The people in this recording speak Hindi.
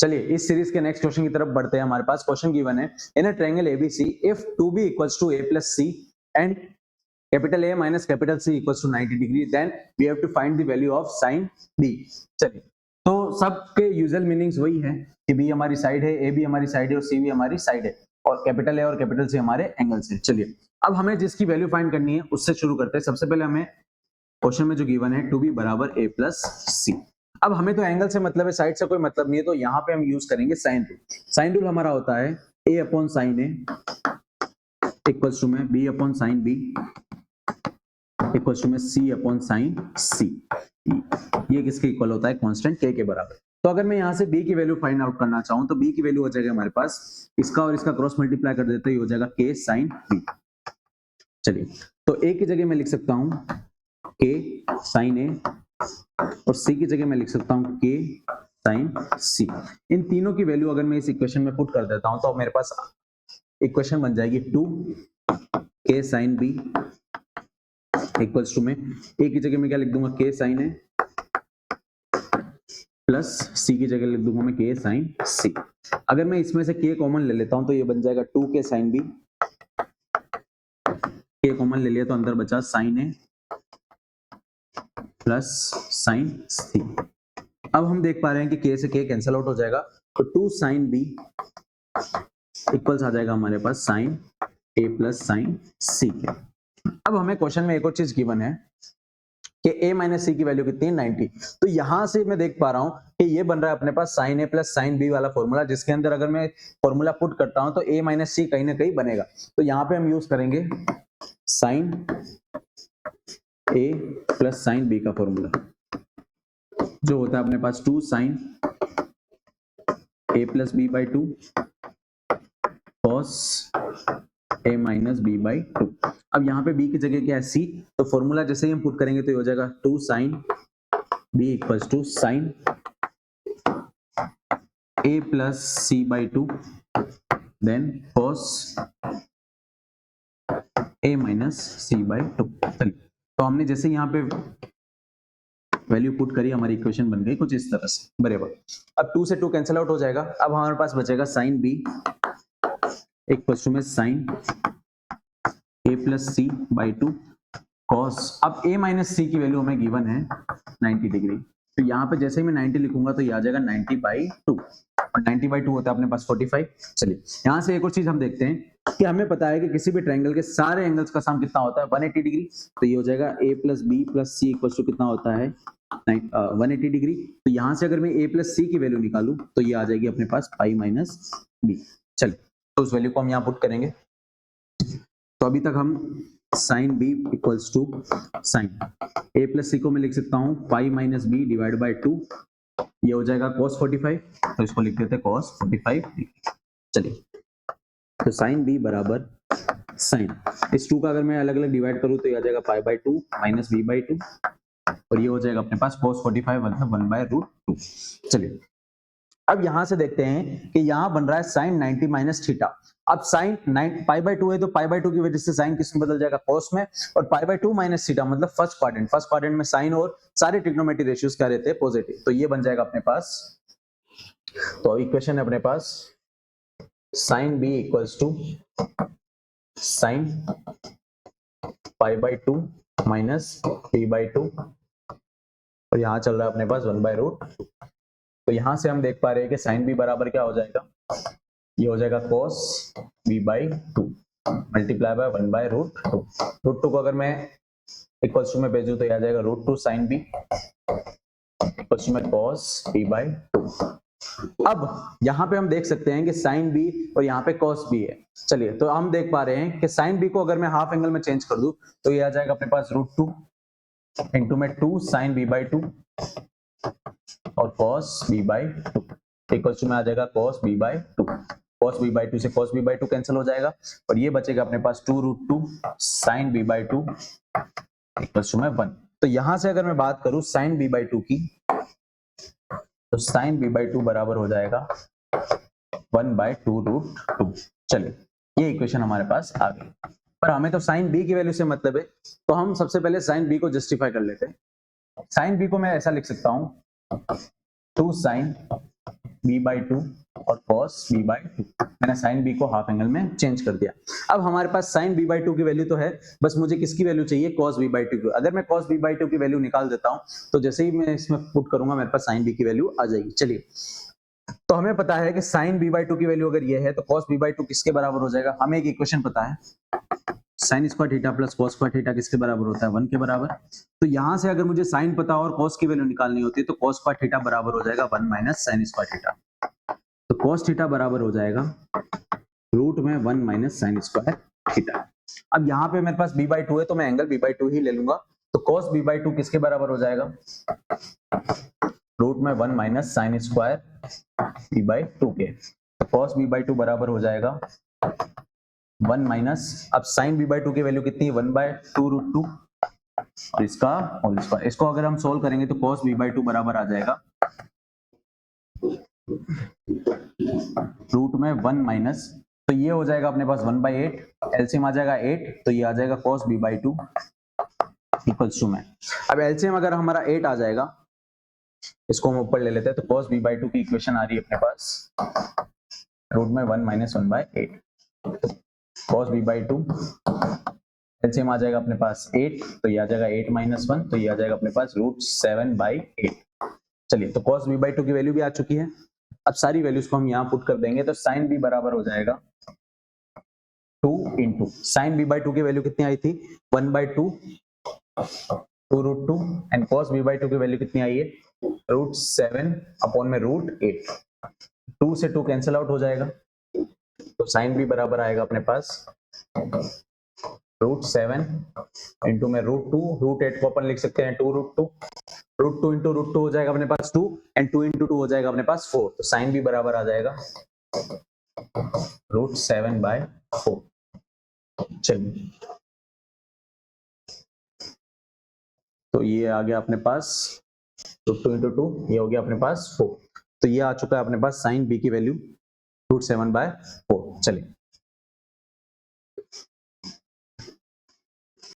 चलिए इस सीरीज के नेक्स्ट क्वेश्चन की तरफ बढ़ते हैं। हमारे पास क्वेश्चन गिवन है, in a triangle ABC if 2B equals to A plus C and capital A minus capital C equals to 90 degree, then we have to find the value of sin B। चलिए तो सबके यूजुअल मीनिंग्स वही है कि B हमारी साइड है, A भी हमारी साइड है और C भी हमारी साइड है और कैपिटल A और कैपिटल C हमारे एंगल्स हैं। चलिए अब हमें जिसकी वैल्यू फाइंड करनी है उससे शुरू करते हैं। सबसे पहले हमें क्वेश्चन में जो गिवन है 2B बराबर A plus C। अब हमें तो एंगल से मतलब है, साइड से कोई मतलब नहीं है, तो यहाँ पे हम यूज करेंगे साइन रूल। साइन रूल हमारा होता है A upon sine A equals to में B upon sine B equals to में C अपॉन साइन C। ये किसके इक्वल होता है? कांस्टेंट K के बराबर। तो अगर मैं यहाँ से B की वैल्यू फाइंड आउट करना चाहूँ तो B की वैल्यू हो जाएगा हमारे पास, इसका और इसका क्रॉस मल्टीप्लाई कर देते ही हो जाएगा K साइन B। चलिए तो A की जगह मैं लिख सकता हूँ K साइन A और C की जगह मैं लिख सकता हूँ K साइन C। इन तीनों की वैल्यू अगर मैं इस इक्वेशन में पुट कर देता हूँ तो मेरे पास इक्वेशन बन जाएगी 2K sine B equals to में A की जगह मैं क्या लिख दूंगा? K sine A plus C की जगह लिख दूंगा मैं K साइन C। अगर मैं इसमें से K कॉमन ले लेता हूं तो ये बन जाएगा 2K sine B। K common ले लिया तो अंदर बचा sine A plus sine C। अब हम देख पा रहे हैं कि K से K कैंसिल आउट हो जाएगा तो 2 साइन B इक्वल्स आ जाएगा हमारे पास sine A plus sine C के। अब हमें क्वेश्चन में एक और चीज गिवन है कि A माइनस C की वैल्यू कितनी है? 90। तो यहां से मैं देख पा रहा हूं कि ये बन रहा है अपने पास sine A plus sine B वाला फॉर्मूला, जिसके अंदर अगर मैं फॉर्मूला पुट करता हूं तो A माइनस C कहीं ना कहीं बनेगा। तो यहाँ पे हम यूज करेंगे sine A plus sine B का फॉर्मूला, जो होता है अपने पास 2 sine A plus B by 2 cos A minus B by 2। अब यहाँ पे B की जगह क्या है? C। तो फॉर्मूला जैसे ही हम पुट करेंगे तो ये हो जाएगा 2 sine B equals to sine A plus C by 2 then cos A minus C by 2। चलिए तो हमने जैसे यहाँ पे वैल्यू पुट करी, हमारी इक्वेशन बन गई कुछ इस तरह से बराबर। अब 2 से 2 कैंसिल आउट हो जाएगा। अब हमारे पास बचेगा साइन B इक्वल्स टू में sine A plus C by 2 cos, अब A माइनस C की वैल्यू हमें गिवन है 90 डिग्री। तो यहाँ पे जैसे ही मैं 90 लिखूंगा तो ये आ जाएगा 90 बाई 2 और 90 बाई 2 होता है अपने पास 45। चलिए यहाँ से एक और चीज हम देखते हैं कि हमें पता है कि किसी भी ट्रायंगल के सारे एंगल्स का सम कितना होता है? 180 डिग्री। तो ये हो जाएगा A plus B plus C equals to कितना होता है? 180 डिग्री। तो यहाँ से अगर मैं A प्लस C की वैल्यू निकालूं तो ये आ जाएगी अपने पास पाई माइनस B। चलिए तो उस वैल्यू को हम यहाँ पुट करेंगे। तो अभी तक हम sine B equals to sine A plus C को मैं लिख सकता हूँ pi minus B divide by 2, ये हो जाएगा cos 45। तो इसको लिख देते हैं cos 45। चलिए तो साइन B बराबर साइन, इस 2 का अगर मैं अलग अलग डिवाइड करूँ तो ये आ जाएगा पाई बाई 2 माइनस B बाई 2 और ये हो जाएगा अपने पास cos 45 मतलब 1 बाय रूट 2। चलिए अब यहां से देखते हैं कि यहां बन रहा है साइन 90 माइनस थीटा। अब साइन पाई बाई 2 है तो पाई बाई 2 की वजह से साइन किस में बदल जाएगा? कॉस में। और पाई बाई 2 माइनस थीटा मतलब फर्स्ट क्वाड्रेंट में साइन और सारे ट्रिग्नोमेट्री रेशियोज क्या रहते हैं? पॉजिटिव। तो ये बन जाएगा अपने पास, तो इक्वेशन है अपने पास sine B equals to sine pi by 2 minus B by 2 और यहां चल रहा है अपने पास 1 बाय रूट 2। तो यहां से हम देख पा रहे हैं कि साइन B बराबर क्या हो जाएगा? ये हो जाएगा cos B by 2 multiply by 1 by root 2। Root 2 को अगर मैं इक्वल्स टू में भेजूं तो ये आ जाएगा root 2 sine B equals to में cos B बाई 2। अब यहाँ पे हम देख सकते हैं कि साइन B और यहाँ पे cos B है। चलिए तो हम देख पा रहे हैं कि साइन B को अगर मैं हाफ एंगल में चेंज कर दूं तो ये आ जाएगा अपने पास रूट 2 इंटू में 2 साइन B बाई 2 और cos B by 2 equals to में आ जाएगा cos B by 2। cos B by 2 से cos B बाई 2 कैंसिल हो जाएगा और ये बचेगा अपने पास 2 root 2 sine B by 2 equals to में 1। तो यहां से अगर मैं बात करूं साइन B बाई 2 की तो साइन B बाई 2 बराबर हो जाएगा 1 बाय 2 रूट 2। चलिए ये इक्वेशन हमारे पास आ गई, पर हमें तो साइन B की वैल्यू से मतलब है, तो हम सबसे पहले साइन B को जस्टिफाई कर लेते हैं। साइन B को मैं ऐसा लिख सकता हूं 2 साइन b बाई टू और cos b बाई टू। मैंने sin b को हाफ एंगल में चेंज कर दिया। अब हमारे पास sin b बाई टू की वैल्यू तो है, बस मुझे किसकी वैल्यू चाहिए, cos b बाई टू की। अगर मैं cos b बाई टू की वैल्यू निकाल देता हूं तो जैसे ही मैं इसमें पुट करूंगा मेरे पास sin b की वैल्यू आ जाएगी। चलिए, तो हमें पता है कि sin b बाई टू की वैल्यू अगर ये है तो cos b बाई टू किसके बराबर हो जाएगा, हमें एक इक्वेशन पता है, sin square theta plus cos square theta किसके बराबर होता है, 1 के बराबर। तो यहां से अगर मुझे sin पता और cos की वैल्यू निकालनी होती है तो cos स्क्वायर थीटा बराबर हो जाएगा 1 माइनस sin स्क्वायर थीटा। तो cos थीटा बराबर हो जाएगा रूट में 1 माइनस sin स्क्वायर थीटा। अब यहाँ पे मेरे पास b बाई टू है तो मैं एंगल b बाई टू ही ले लूंगा। तो cos b बाई टू किसके बराबर हो जाएगा, रूट में 1 minus sin square b by to के। तो cos b बाई टू बराबर हो जाएगा 1 माइनस, अब sin b बाई टू की वैल्यू कितनी है, 1 बाय टू रूट टू और इसका होल स्क्वायर। इसको अगर हम सोल्व करेंगे तो cos b बाई टू बराबर आ जाएगा रूट में 1 माइनस, तो ये हो जाएगा अपने पास 1 बाई 8, एलसीएम आ जाएगा 8, तो ये आ जाएगा cos b by two equals to में। अब एलसीएम अगर हमारा 8 आ जाएगा, इसको हम ऊपर ले लेते हैं, तो cos b बाई टू की इक्वेशन आ रही है अपने पास रूट में 1 minus 1 by 8, cos b by two LCM आ जाएगा अपने पास 8, तो ये आ जाएगा 8 माइनस 1, तो ये आ जाएगा अपने पास रूट 7 बाई 8। चलिए, तो cos b बाई टू की वैल्यू भी आ चुकी है। अब सारी वैल्यूज को हम यहाँ पुट कर देंगे, तो sin b बराबर हो जाएगा 2 into sin b by two की वैल्यू कितनी आई थी, 1 by two root two, and cos b by two की वैल्यू कितनी आई है, रूट 7 अपॉन में रूट 8। 2 से 2 कैंसिल आउट हो जाएगा, तो sin b बराबर आएगा अपने पास रूट 7 इंटू में रूट 2, रूट 8 को अपन लिख सकते हैं 2 रूट 2, रूट 2 इंटू रूट 2 हो जाएगा अपने पास 2, एंड 2 इंटू 2 हो जाएगा अपने पास 4। तो sin b बराबर आ जाएगा रूट 7 बाय 4। चलिए, तो ये आ गया अपने पास रूट 2 इंटू 2, ये हो गया अपने पास 4। तो ये आ चुका है अपने पास sin b की वैल्यू रूट 7 बाय 4। चलिए,